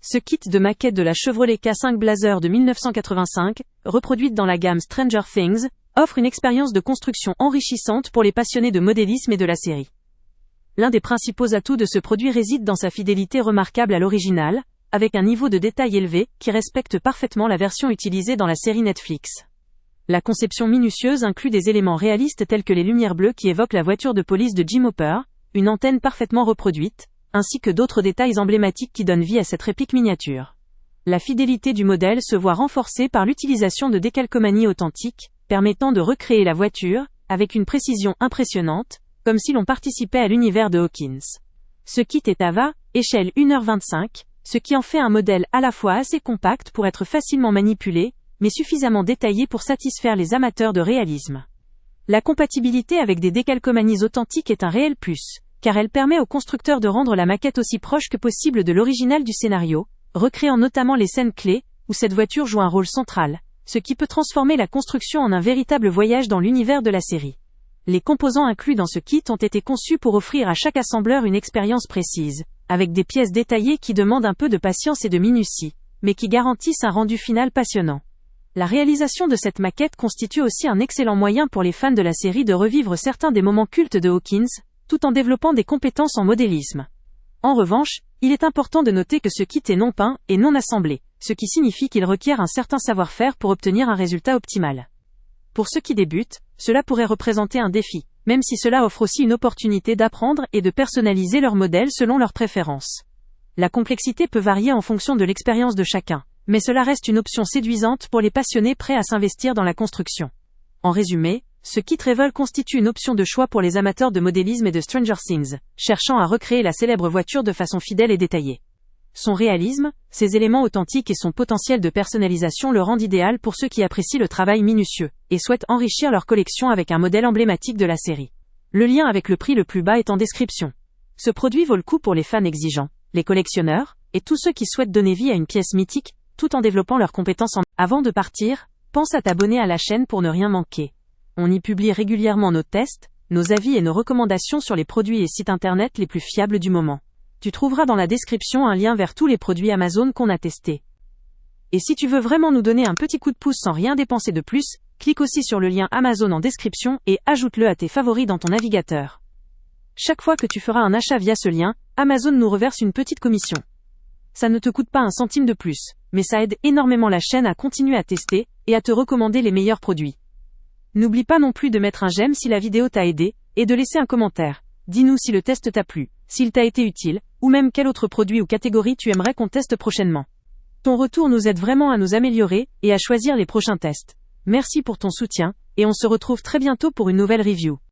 Ce kit de maquette de la Chevrolet K5 Blazer de 1985, reproduite dans la gamme Stranger Things, offre une expérience de construction enrichissante pour les passionnés de modélisme et de la série. L'un des principaux atouts de ce produit réside dans sa fidélité remarquable à l'original, avec un niveau de détail élevé qui respecte parfaitement la version utilisée dans la série Netflix. La conception minutieuse inclut des éléments réalistes tels que les lumières bleues qui évoquent la voiture de police de Jim Hopper, une antenne parfaitement reproduite, ainsi que d'autres détails emblématiques qui donnent vie à cette réplique miniature. La fidélité du modèle se voit renforcée par l'utilisation de décalcomanies authentiques, permettant de recréer la voiture, avec une précision impressionnante, comme si l'on participait à l'univers de Hawkins. Ce kit est AVA, échelle 1h25, ce qui en fait un modèle à la fois assez compact pour être facilement manipulé, mais suffisamment détaillé pour satisfaire les amateurs de réalisme. La compatibilité avec des décalcomanies authentiques est un réel plus, car elle permet au constructeur de rendre la maquette aussi proche que possible de l'original du scénario, recréant notamment les scènes clés, où cette voiture joue un rôle central, ce qui peut transformer la construction en un véritable voyage dans l'univers de la série. Les composants inclus dans ce kit ont été conçus pour offrir à chaque assembleur une expérience précise, avec des pièces détaillées qui demandent un peu de patience et de minutie, mais qui garantissent un rendu final passionnant. La réalisation de cette maquette constitue aussi un excellent moyen pour les fans de la série de revivre certains des moments cultes de Hawkins, tout en développant des compétences en modélisme. En revanche, il est important de noter que ce kit est non peint et non assemblé, ce qui signifie qu'il requiert un certain savoir-faire pour obtenir un résultat optimal. Pour ceux qui débutent, cela pourrait représenter un défi, même si cela offre aussi une opportunité d'apprendre et de personnaliser leur modèle selon leurs préférences. La complexité peut varier en fonction de l'expérience de chacun, mais cela reste une option séduisante pour les passionnés prêts à s'investir dans la construction. En résumé, ce kit Revol constitue une option de choix pour les amateurs de modélisme et de Stranger Things, cherchant à recréer la célèbre voiture de façon fidèle et détaillée. Son réalisme, ses éléments authentiques et son potentiel de personnalisation le rendent idéal pour ceux qui apprécient le travail minutieux, et souhaitent enrichir leur collection avec un modèle emblématique de la série. Le lien avec le prix le plus bas est en description. Ce produit vaut le coup pour les fans exigeants, les collectionneurs, et tous ceux qui souhaitent donner vie à une pièce mythique, tout en développant leurs compétences en... Avant de partir, pense à t'abonner à la chaîne pour ne rien manquer. On y publie régulièrement nos tests, nos avis et nos recommandations sur les produits et sites internet les plus fiables du moment. Tu trouveras dans la description un lien vers tous les produits Amazon qu'on a testés. Et si tu veux vraiment nous donner un petit coup de pouce sans rien dépenser de plus, clique aussi sur le lien Amazon en description et ajoute-le à tes favoris dans ton navigateur. Chaque fois que tu feras un achat via ce lien, Amazon nous reverse une petite commission. Ça ne te coûte pas un centime de plus, mais ça aide énormément la chaîne à continuer à tester et à te recommander les meilleurs produits. N'oublie pas non plus de mettre un j'aime si la vidéo t'a aidé, et de laisser un commentaire. Dis-nous si le test t'a plu, s'il t'a été utile, ou même quel autre produit ou catégorie tu aimerais qu'on teste prochainement. Ton retour nous aide vraiment à nous améliorer, et à choisir les prochains tests. Merci pour ton soutien, et on se retrouve très bientôt pour une nouvelle review.